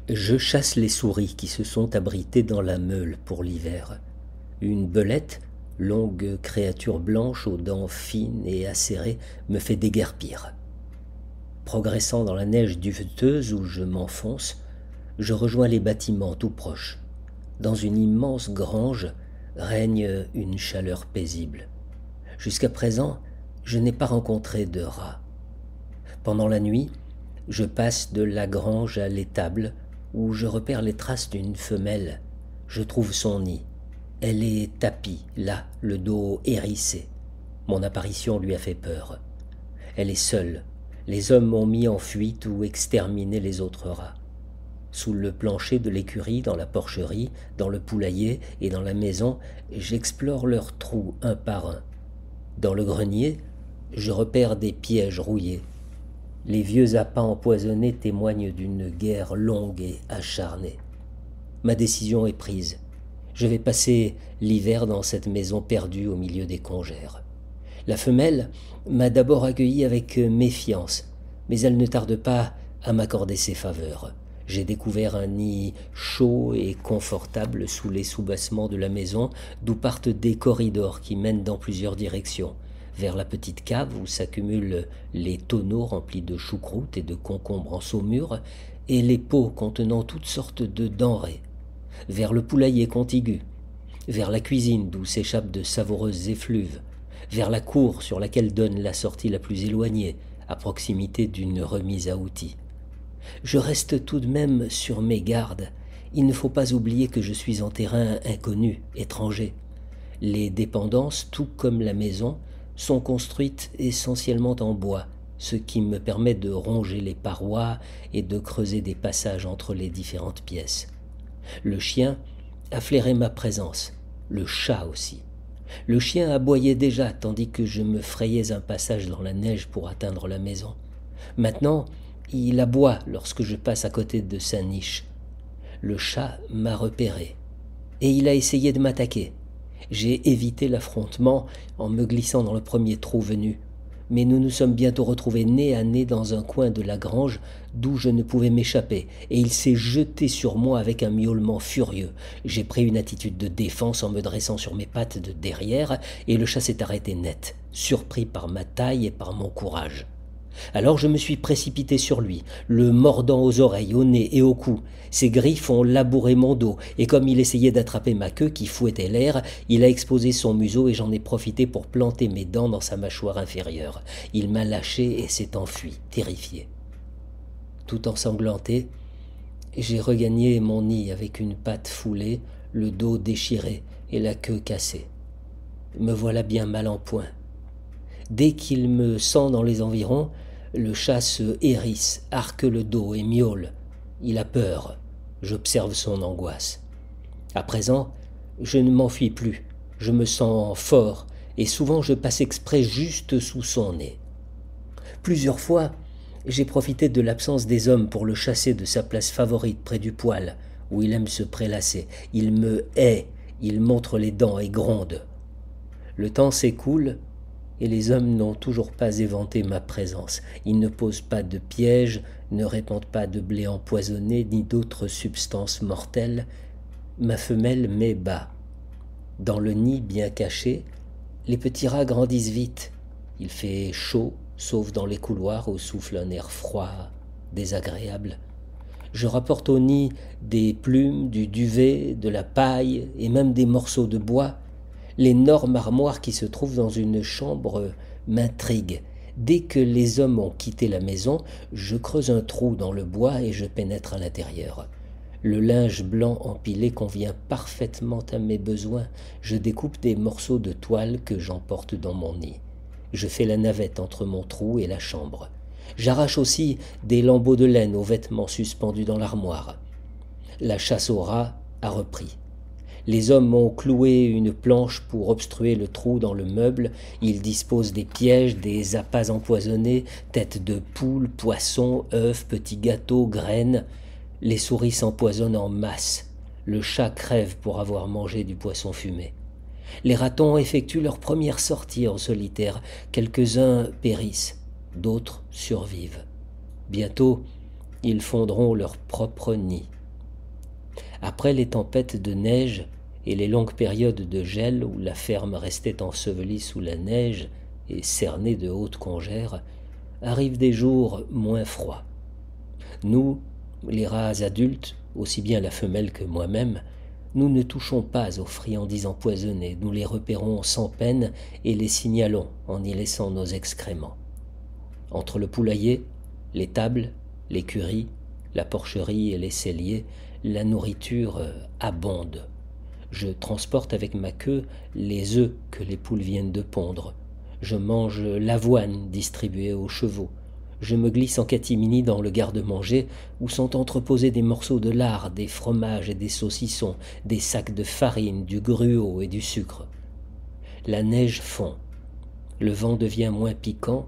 Je chasse les souris qui se sont abritées dans la meule pour l'hiver. Une belette, longue créature blanche aux dents fines et acérées, me fait déguerpir. Progressant dans la neige duveteuse où je m'enfonce, je rejoins les bâtiments tout proches. Dans une immense grange règne une chaleur paisible. Jusqu'à présent, je n'ai pas rencontré de rats. Pendant la nuit, je passe de la grange à l'étable où je repère les traces d'une femelle. Je trouve son nid. Elle est tapie, là, le dos hérissé. Mon apparition lui a fait peur. Elle est seule. Les hommes m'ont mis en fuite ou exterminé les autres rats. Sous le plancher de l'écurie, dans la porcherie, dans le poulailler et dans la maison, j'explore leurs trous un par un. Dans le grenier, je repère des pièges rouillés. Les vieux appâts empoisonnés témoignent d'une guerre longue et acharnée. Ma décision est prise. Je vais passer l'hiver dans cette maison perdue au milieu des congères. La femelle m'a d'abord accueilli avec méfiance, mais elle ne tarde pas à m'accorder ses faveurs. J'ai découvert un nid chaud et confortable sous les soubassements de la maison, d'où partent des corridors qui mènent dans plusieurs directions, vers la petite cave où s'accumulent les tonneaux remplis de choucroute et de concombres en saumure, et les pots contenant toutes sortes de denrées, vers le poulailler contigu, vers la cuisine d'où s'échappent de savoureuses effluves, vers la cour sur laquelle donne la sortie la plus éloignée, à proximité d'une remise à outils. Je reste tout de même sur mes gardes. Il ne faut pas oublier que je suis en terrain inconnu, étranger. Les dépendances, tout comme la maison, sont construites essentiellement en bois, ce qui me permet de ronger les parois et de creuser des passages entre les différentes pièces. Le chien a flairé ma présence, le chat aussi. Le chien aboyait déjà tandis que je me frayais un passage dans la neige pour atteindre la maison. Maintenant, il aboie lorsque je passe à côté de sa niche. Le chat m'a repéré et il a essayé de m'attaquer. J'ai évité l'affrontement en me glissant dans le premier trou venu, mais nous nous sommes bientôt retrouvés nez à nez dans un coin de la grange d'où je ne pouvais m'échapper, et il s'est jeté sur moi avec un miaulement furieux. J'ai pris une attitude de défense en me dressant sur mes pattes de derrière, et le chat s'est arrêté net, surpris par ma taille et par mon courage. Alors je me suis précipité sur lui, le mordant aux oreilles, au nez et au cou. Ses griffes ont labouré mon dos, et comme il essayait d'attraper ma queue qui fouettait l'air, il a exposé son museau et j'en ai profité pour planter mes dents dans sa mâchoire inférieure. Il m'a lâché et s'est enfui, terrifié. Tout ensanglanté, j'ai regagné mon nid avec une patte foulée, le dos déchiré et la queue cassée. Me voilà bien mal en point. Dès qu'il me sent dans les environs, le chat se hérisse, arque le dos et miaule. Il a peur. J'observe son angoisse. À présent, je ne m'enfuis plus. Je me sens fort et souvent je passe exprès juste sous son nez. Plusieurs fois, j'ai profité de l'absence des hommes pour le chasser de sa place favorite près du poêle, où il aime se prélasser. Il me hait, il montre les dents et gronde. Le temps s'écoule, et les hommes n'ont toujours pas éventé ma présence. Ils ne posent pas de pièges, ne répandent pas de blé empoisonné, ni d'autres substances mortelles. Ma femelle met bas. Dans le nid bien caché, les petits rats grandissent vite. Il fait chaud, sauf dans les couloirs où souffle un air froid, désagréable. Je rapporte au nid des plumes, du duvet, de la paille et même des morceaux de bois. L'énorme armoire qui se trouve dans une chambre m'intrigue. Dès que les hommes ont quitté la maison, je creuse un trou dans le bois et je pénètre à l'intérieur. Le linge blanc empilé convient parfaitement à mes besoins. Je découpe des morceaux de toile que j'emporte dans mon nid. Je fais la navette entre mon trou et la chambre. J'arrache aussi des lambeaux de laine aux vêtements suspendus dans l'armoire. La chasse aux rats a repris. Les hommes ont cloué une planche pour obstruer le trou dans le meuble. Ils disposent des pièges, des appâts empoisonnés, têtes de poule, poissons, œufs, petits gâteaux, graines. Les souris s'empoisonnent en masse. Le chat crève pour avoir mangé du poisson fumé. Les ratons effectuent leur première sortie en solitaire. Quelques-uns périssent, d'autres survivent. Bientôt, ils fondront leur propre nid. Après les tempêtes de neige et les longues périodes de gel où la ferme restait ensevelie sous la neige et cernée de hautes congères, arrivent des jours moins froids. Nous, les rats adultes, aussi bien la femelle que moi-même, nous ne touchons pas aux friandises empoisonnées, nous les repérons sans peine et les signalons en y laissant nos excréments. Entre le poulailler, les tables, l'écurie, la porcherie et les celliers, la nourriture abonde. Je transporte avec ma queue les œufs que les poules viennent de pondre. Je mange l'avoine distribuée aux chevaux. Je me glisse en catimini dans le garde-manger où sont entreposés des morceaux de lard, des fromages et des saucissons, des sacs de farine, du gruau et du sucre. La neige fond. Le vent devient moins piquant,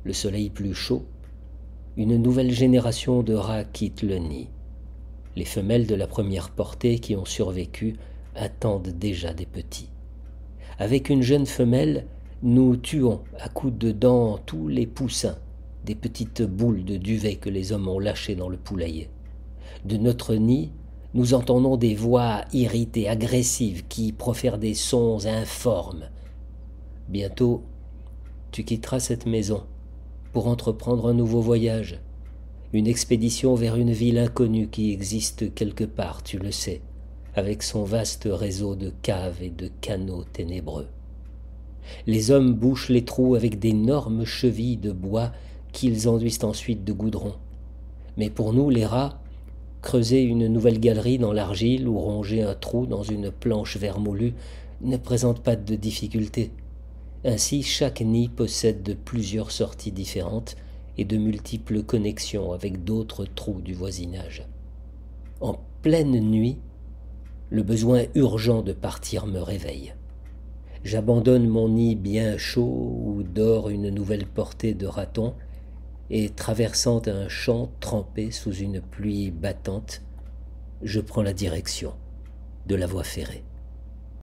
le soleil plus chaud. Une nouvelle génération de rats quitte le nid. Les femelles de la première portée qui ont survécu attendent déjà des petits. Avec une jeune femelle, nous tuons à coups de dents tous les poussins, des petites boules de duvet que les hommes ont lâchées dans le poulailler. De notre nid, nous entendons des voix irritées, agressives, qui profèrent des sons informes. Bientôt, tu quitteras cette maison pour entreprendre un nouveau voyage, une expédition vers une ville inconnue qui existe quelque part, tu le sais, avec son vaste réseau de caves et de canaux ténébreux. Les hommes bouchent les trous avec d'énormes chevilles de bois qu'ils enduisent ensuite de goudron. Mais pour nous, les rats, creuser une nouvelle galerie dans l'argile ou ronger un trou dans une planche vermoulue ne présente pas de difficulté. Ainsi, chaque nid possède de plusieurs sorties différentes et de multiples connexions avec d'autres trous du voisinage. En pleine nuit, le besoin urgent de partir me réveille. J'abandonne mon nid bien chaud où dort une nouvelle portée de ratons et, traversant un champ trempé sous une pluie battante, je prends la direction de la voie ferrée.